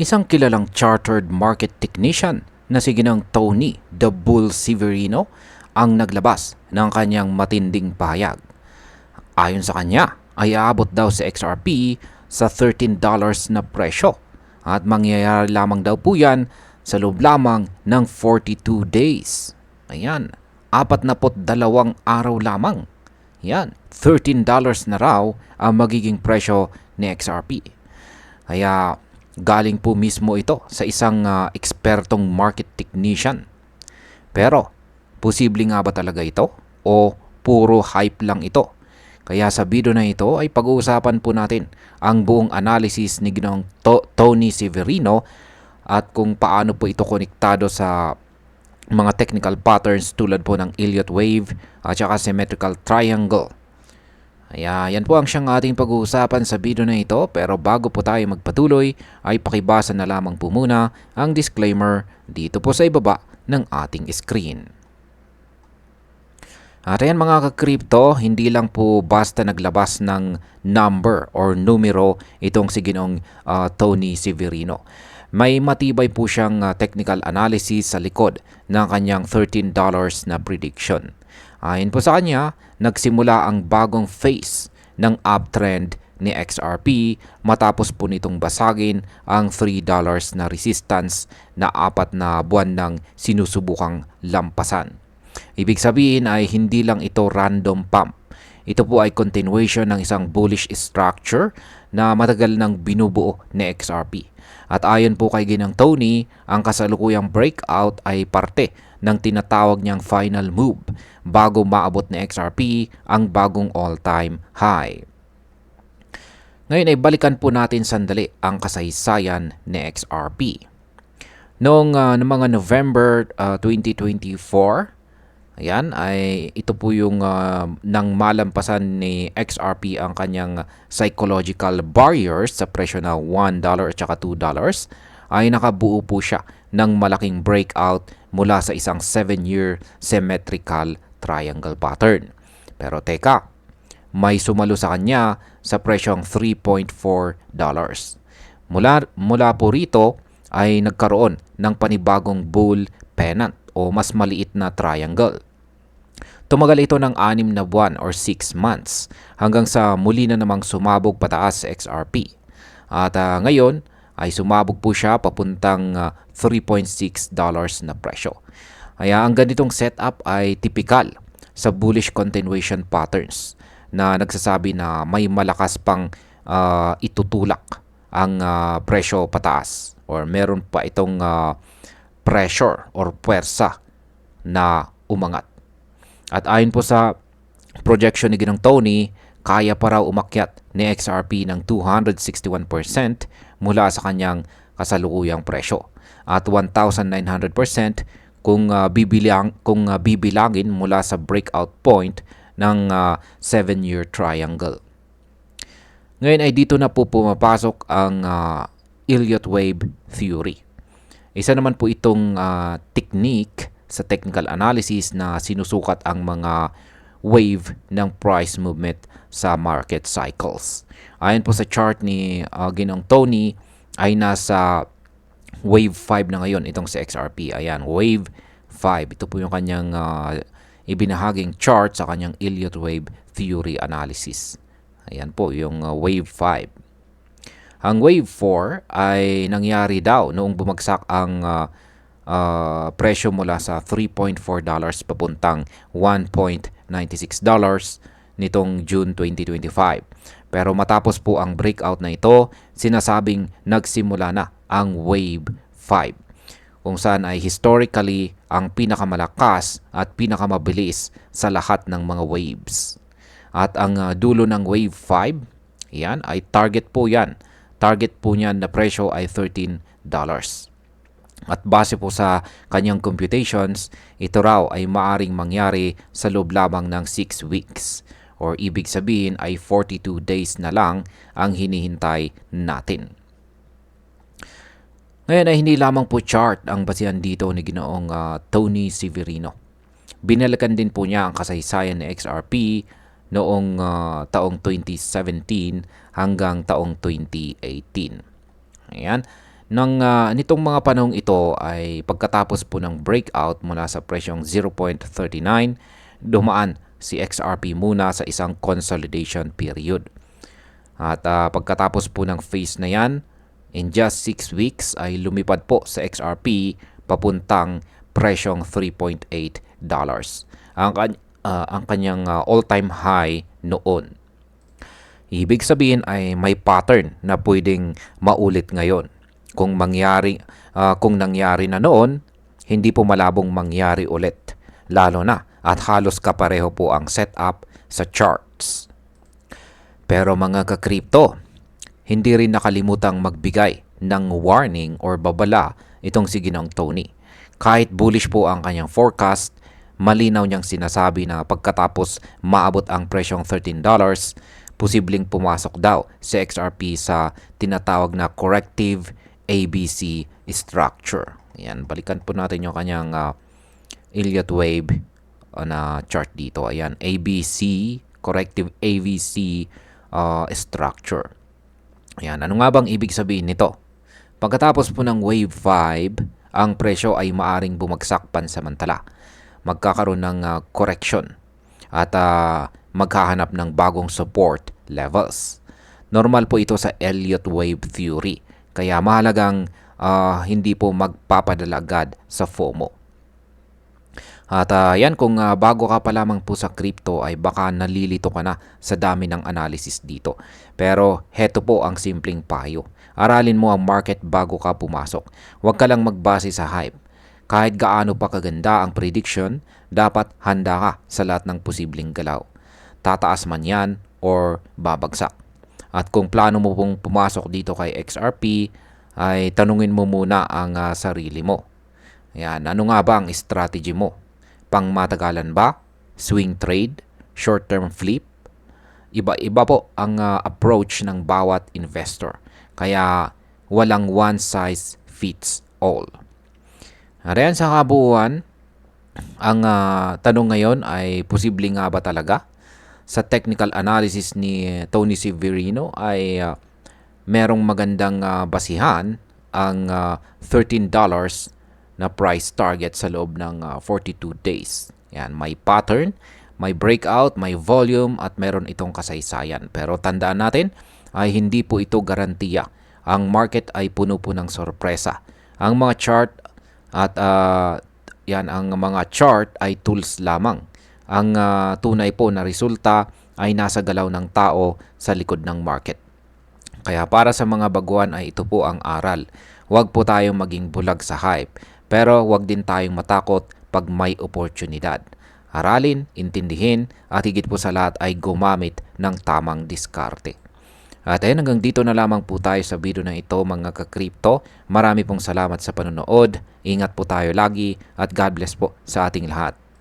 Isang kilalang chartered market technician na si Ginang Tony The Bull Severino ang naglabas ng kanyang matinding pahayag. Ayon sa kanya, ay aabot daw sa XRP sa $13 na presyo at mangyayari lamang daw po yan sa loob lamang ng 42 days. Ayan, 42 araw lamang. Yan, $13 na raw ang magiging presyo ni XRP. Kaya galing po mismo ito sa isang ekspertong market technician. Pero, posible nga ba talaga ito? O puro hype lang ito? Kaya sa video na ito ay pag-uusapan po natin ang buong analysis ni Ginong Tony Severino at kung paano po ito konektado sa mga technical patterns tulad po ng Elliott Wave at saka symmetrical triangle. Kaya yan po ang siyang ating pag-uusapan sa video na ito, pero bago po tayo magpatuloy ay pakibasa na lamang po muna ang disclaimer dito po sa ibaba ng ating screen. At ayan mga ka-crypto, hindi lang po basta naglabas ng number or numero itong si Ginong Tony Severino. May matibay po siyang technical analysis sa likod ng kanyang $13 na prediction. Ayon po sa kanya, nagsimula ang bagong phase ng uptrend ni XRP matapos po nitong basagin ang $3 na resistance na 4 na buwan nang sinusubukang lampasan. Ibig sabihin ay hindi lang ito random pump. Ito po ay continuation ng isang bullish structure na matagal nang binubuo ni XRP. At ayon po kay Ginang Tony, ang kasalukuyang breakout ay parte ng tinatawag niyang final move bago maabot ni XRP ang bagong all-time high. Ngayon ay balikan po natin sandali ang kasaysayan ni XRP. Noong mga November 2024, ayan, ay ito po yung nang malampasan ni XRP ang kanyang psychological barriers sa presyo na $1 at saka $2, ay nakabuo po siya ng malaking breakout mula sa isang 7-year symmetrical triangle pattern. Pero teka, may sumalo sa kanya sa presyong $3.4. Mula po rito ay nagkaroon ng panibagong bull pennant o mas maliit na triangle. Tumagal ito ng 6 na buwan or 6 months hanggang sa muli na namang sumabog pataas sa XRP. At ngayon ay sumabog po siya papuntang $3.6 na presyo. Kaya ang ganitong setup ay typical sa bullish continuation patterns na nagsasabi na may malakas pang itutulak ang presyo pataas or meron pa itong pressure or puwersa na umangat. At ayon po sa projection ni Ginang Tony, kaya pa raw umakyat ni XRP ng 261% mula sa kanyang kasalukuyang presyo at 1,900% kung bibilangin mula sa breakout point ng 7-year triangle. Ngayon ay dito na po pumapasok ang Elliott Wave Theory. Isa naman po itong technique sa technical analysis na sinusukat ang mga wave ng price movement sa market cycles. Ayon po sa chart ni Ginong Tony ay nasa wave 5 na ngayon itong sa XRP. Ayan, wave 5. Ito po yung kanyang ibinahaging chart sa kanyang Elliott Wave Theory analysis. Ayan po yung wave 5. Ang wave 4 ay nangyari daw noong bumagsak ang presyo mula sa $3.4 papuntang $1.96 nitong June 2025. Pero matapos po ang breakout na ito, sinasabing nagsimula na ang wave 5, kung saan ay historically ang pinakamalakas at pinakamabilis sa lahat ng mga waves. At ang dulo ng wave 5, yan ay target po yan. Target po niyan na presyo ay $13. At base po sa kanyang computations, ito raw ay maaring mangyari sa loob lamang ng 6 weeks. Or ibig sabihin ay 42 days na lang ang hinihintay natin. Ngayon ay hindi lamang po chart ang basihan dito ni Ginoong Tony Severino. Binalikan din po niya ang kasaysayan ni XRP noong taong 2017 hanggang taong 2018. Ayan. Nitong mga panahong ito ay pagkatapos po ng breakout mula sa presyong 0.39, dumaan si XRP muna sa isang consolidation period. At pagkatapos po ng phase na yan, in just 6 weeks ay lumipad po sa XRP papuntang presyong $3.8. Ang kanyang all-time high noon. Ibig sabihin ay may pattern na pwedeng maulit ngayon. Kung nangyari na noon, hindi po malabong mangyari ulit. Lalo na at halos kapareho po ang setup sa charts. Pero mga ka-crypto, hindi rin nakalimutang magbigay ng warning or babala itong si Ginoong Tony. Kahit bullish po ang kanyang forecast, malinaw niyang sinasabi na pagkatapos maabot ang presyong $13, posibleng pumasok daw si XRP sa tinatawag na corrective ABC structure. Ayan, balikan po natin yung kanyang Elliott Wave na chart dito. Ayan, ABC, corrective ABC structure. Ayan, ano nga bang ibig sabihin nito? Pagkatapos po ng wave 5, ang presyo ay maaring bumagsak pansamantala. Magkakaroon ng correction at maghahanap ng bagong support levels. Normal po ito sa Elliott Wave Theory. Kaya mahalagang hindi po magpapadala agad sa FOMO. At yan, kung bago ka pa lamang po sa crypto ay baka nalilito ka na sa dami ng analysis dito. Pero heto po ang simpleng payo. Aralin mo ang market bago ka pumasok. Huwag ka lang magbase sa hype. Kahit gaano pa kaganda ang prediction, dapat handa ka sa lahat ng posibleng galaw. Tataas man yan or babagsak. At kung plano mo pong pumasok dito kay XRP, ay tanungin mo muna ang sarili mo. Ayan, ano nga ba ang strategy mo? Pangmatagalan ba? Swing trade? Short-term flip? Iba-iba po ang approach ng bawat investor. Kaya walang one size fits all. Ayan, sa kabuuan, ang tanong ngayon ay posible nga ba talaga? Sa technical analysis ni Tony Severino ay merong magandang basihan ang $13 na price target sa loob ng 42 days. Yan, may pattern, may breakout, may volume at meron itong kasaysayan. Pero tandaan natin ay hindi po ito garantiya. Ang market ay puno po ng sorpresa. Ang mga chart at ang mga chart ay tools lamang. Ang tunay po na resulta ay nasa galaw ng tao sa likod ng market. Kaya para sa mga baguhan ay ito po ang aral. Huwag po tayong maging bulag sa hype, pero huwag din tayong matakot pag may oportunidad. Aralin, intindihin, at higit po sa lahat ay gumamit ng tamang diskarte. At ayun, hanggang dito na lamang po tayo sa video na ito mga ka-crypto. Marami pong salamat sa panonood. Ingat po tayo lagi at God bless po sa ating lahat.